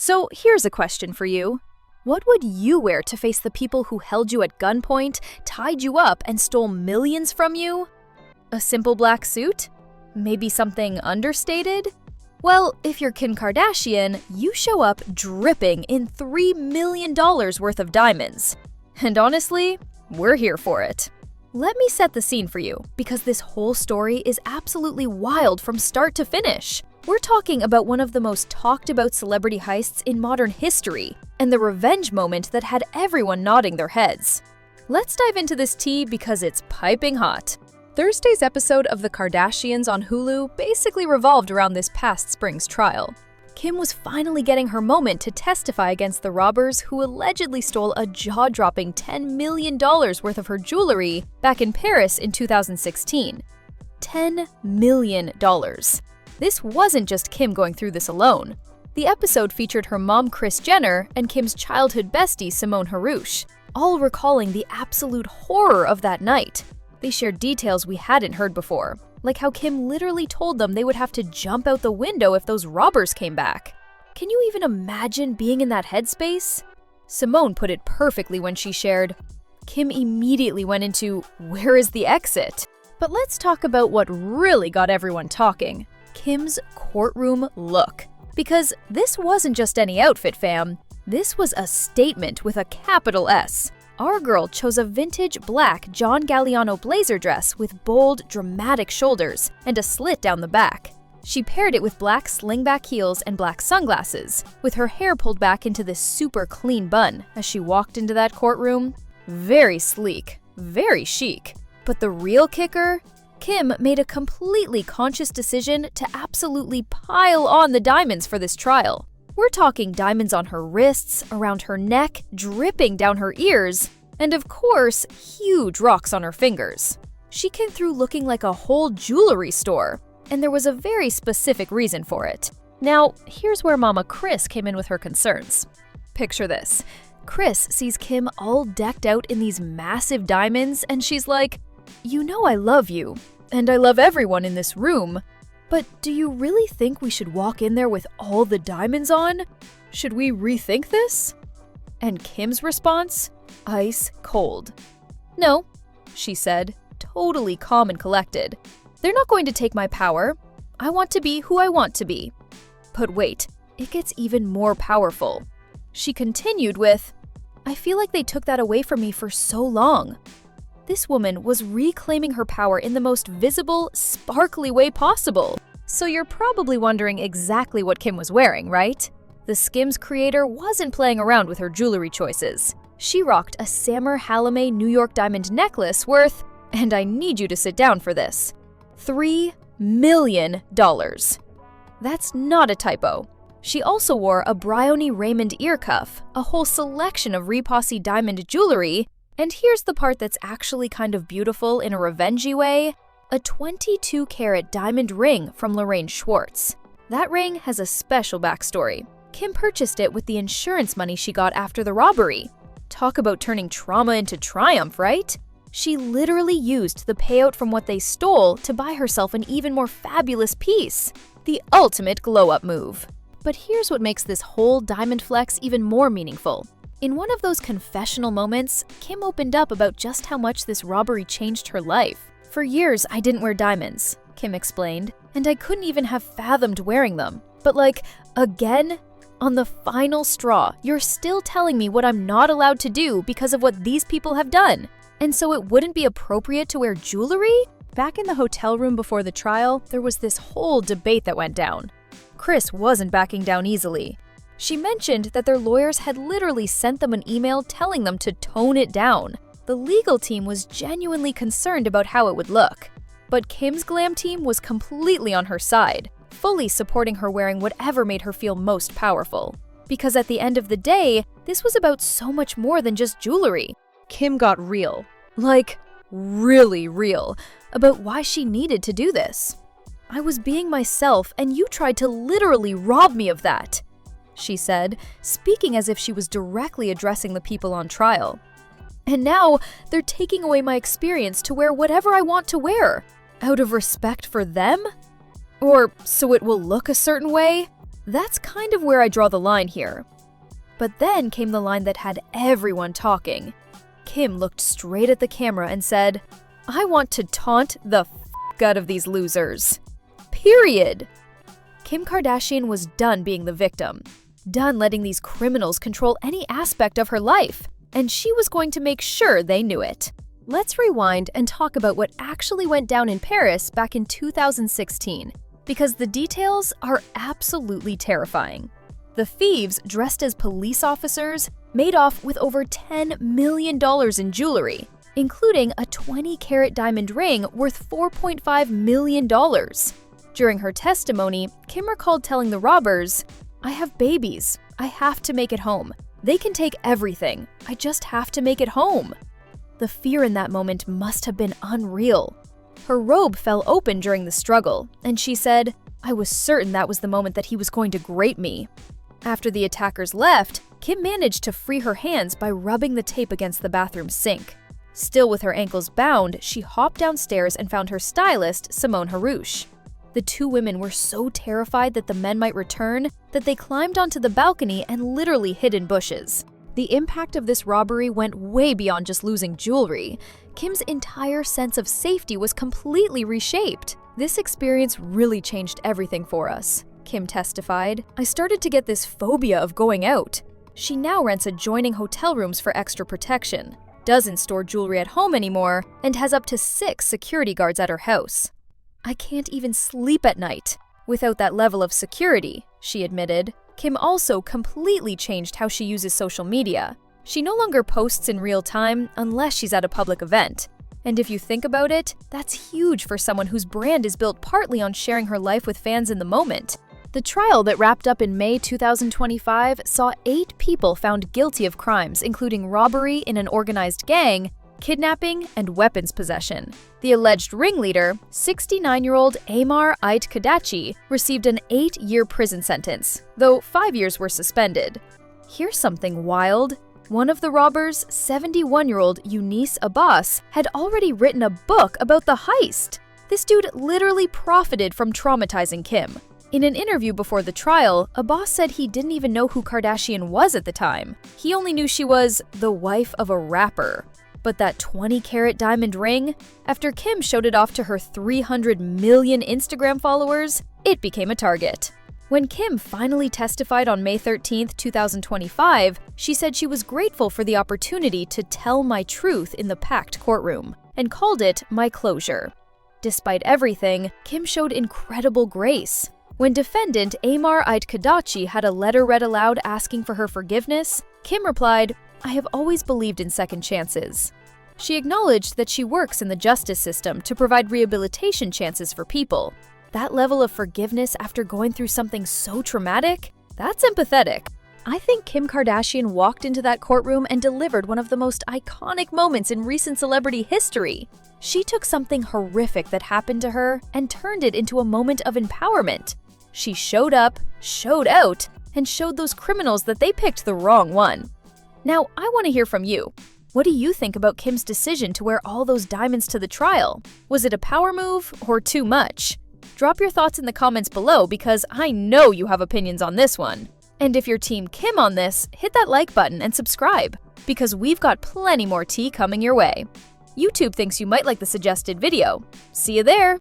So here's a question for you. What would you wear to face the people who held you at gunpoint, tied you up, and stole millions from you? A simple black suit? Maybe something understated? Well, if you're Kim Kardashian, you show up dripping in $3 million worth of diamonds. And honestly, we're here for it. Let me set the scene for you, because this whole story is absolutely wild from start to finish. We're talking about one of the most talked about celebrity heists in modern history, and the revenge moment that had everyone nodding their heads. Let's dive into this tea because it's piping hot. Thursday's episode of The Kardashians on Hulu basically revolved around this past spring's trial. Kim was finally getting her moment to testify against the robbers who allegedly stole a jaw-dropping $10 million worth of her jewelry back in Paris in 2016. $10 million. This wasn't just Kim going through this alone. The episode featured her mom Kris Jenner and Kim's childhood bestie Simone Harouche, all recalling the absolute horror of that night. They shared details we hadn't heard before, like how Kim literally told them they would have to jump out the window if those robbers came back. Can you even imagine being in that headspace? Simone put it perfectly when she shared, Kim immediately went into, "Where is the exit?" But let's talk about what really got everyone talking, Kim's courtroom look. Because this wasn't just any outfit, fam. This was a statement with a capital S. Our girl chose a vintage black John Galliano blazer dress with bold, dramatic shoulders and a slit down the back. She paired it with black slingback heels and black sunglasses, with her hair pulled back into this super clean bun as she walked into that courtroom. Very sleek, very chic. But the real kicker? Kim made a completely conscious decision to absolutely pile on the diamonds for this trial. We're talking diamonds on her wrists, around her neck, dripping down her ears, and of course, huge rocks on her fingers. She came through looking like a whole jewelry store, and there was a very specific reason for it. Now, here's where Mama Kris came in with her concerns. Picture this. Kris sees Kim all decked out in these massive diamonds, and she's like, "You know I love you, and I love everyone in this room. But do you really think we should walk in there with all the diamonds on? Should we rethink this?" And Kim's response? Ice cold. "No," she said, totally calm and collected. "They're not going to take my power. I want to be who I want to be." But wait, it gets even more powerful. She continued with, "I feel like they took that away from me for so long." This woman was reclaiming her power in the most visible, sparkly way possible. So you're probably wondering exactly what Kim was wearing, right? The SKIMS creator wasn't playing around with her jewelry choices. She rocked a Samer Halimeh New York diamond necklace worth, and I need you to sit down for this, $3 million. That's not a typo. She also wore a Bryony Raymond ear cuff, a whole selection of Repossy diamond jewelry, and here's the part that's actually kind of beautiful in a revengey way, a 22-carat diamond ring from Lorraine Schwartz. That ring has a special backstory. Kim purchased it with the insurance money she got after the robbery. Talk about turning trauma into triumph, right? She literally used the payout from what they stole to buy herself an even more fabulous piece. The ultimate glow-up move. But here's what makes this whole diamond flex even more meaningful. In one of those confessional moments, Kim opened up about just how much this robbery changed her life. "For years, I didn't wear diamonds," Kim explained, "and I couldn't even have fathomed wearing them. But again? On the final straw, you're still telling me what I'm not allowed to do because of what these people have done. And so it wouldn't be appropriate to wear jewelry?" Back in the hotel room before the trial, there was this whole debate that went down. Kris wasn't backing down easily. She mentioned that their lawyers had literally sent them an email telling them to tone it down. The legal team was genuinely concerned about how it would look. But Kim's glam team was completely on her side, fully supporting her wearing whatever made her feel most powerful. Because at the end of the day, this was about so much more than just jewelry. Kim got real. Really real. About why she needed to do this. "I was being myself, and you tried to literally rob me of that," she said, speaking as if she was directly addressing the people on trial. "And now, they're taking away my experience to wear whatever I want to wear. Out of respect for them? Or so it will look a certain way? That's kind of where I draw the line here. But then came the line that had everyone talking. Kim looked straight at the camera and said, "I want to taunt the f*** out of these losers. Period." Kim Kardashian was done being the victim, done letting these criminals control any aspect of her life, and she was going to make sure they knew it. Let's rewind and talk about what actually went down in Paris back in 2016, because the details are absolutely terrifying. The thieves, dressed as police officers, made off with over $10 million in jewelry, including a 20-carat diamond ring worth $4.5 million. During her testimony, Kim recalled telling the robbers, "I have babies. I have to make it home. They can take everything. I just have to make it home." The fear in that moment must have been unreal. Her robe fell open during the struggle, and she said, "I was certain that was the moment that he was going to grape me." After the attackers left, Kim managed to free her hands by rubbing the tape against the bathroom sink. Still with her ankles bound, she hopped downstairs and found her stylist, Simone Harouche. The two women were so terrified that the men might return that they climbed onto the balcony and literally hid in bushes. The impact of this robbery went way beyond just losing jewelry. Kim's entire sense of safety was completely reshaped. "This experience really changed everything for us," Kim testified. "I started to get this phobia of going out." She now rents adjoining hotel rooms for extra protection, doesn't store jewelry at home anymore, and has up to 6 security guards at her house. "I can't even sleep at night without that level of security," she admitted. Kim also completely changed how she uses social media. She no longer posts in real time unless she's at a public event. And if you think about it, that's huge for someone whose brand is built partly on sharing her life with fans in the moment. The trial that wrapped up in May 2025 saw 8 people found guilty of crimes including robbery in an organized gang, kidnapping, and weapons possession. The alleged ringleader, 69-year-old Samer Halimeh, received an 8-year prison sentence, though 5 years were suspended. Here's something wild. One of the robbers, 71-year-old Younis Abbas, had already written a book about the heist. This dude literally profited from traumatizing Kim. In an interview before the trial, Abbas said he didn't even know who Kardashian was at the time. He only knew she was the wife of a rapper. But that 20-carat diamond ring, after Kim showed it off to her 300 million Instagram followers, it became a target. When Kim finally testified on May 13, 2025, she said she was grateful for the opportunity to tell my truth in the packed courtroom, and called it my closure. Despite everything, Kim showed incredible grace. When defendant Samer Halimeh had a letter read aloud asking for her forgiveness, Kim replied, "I have always believed in second chances." She acknowledged that she works in the justice system to provide rehabilitation chances for people. That level of forgiveness after going through something so traumatic? That's empathetic. I think Kim Kardashian walked into that courtroom and delivered one of the most iconic moments in recent celebrity history. She took something horrific that happened to her and turned it into a moment of empowerment. She showed up, showed out, and showed those criminals that they picked the wrong one. Now, I want to hear from you. What do you think about Kim's decision to wear all those diamonds to the trial? Was it a power move or too much? Drop your thoughts in the comments below because I know you have opinions on this one. And if you're Team Kim on this, hit that like button and subscribe because we've got plenty more tea coming your way. YouTube thinks you might like the suggested video. See you there!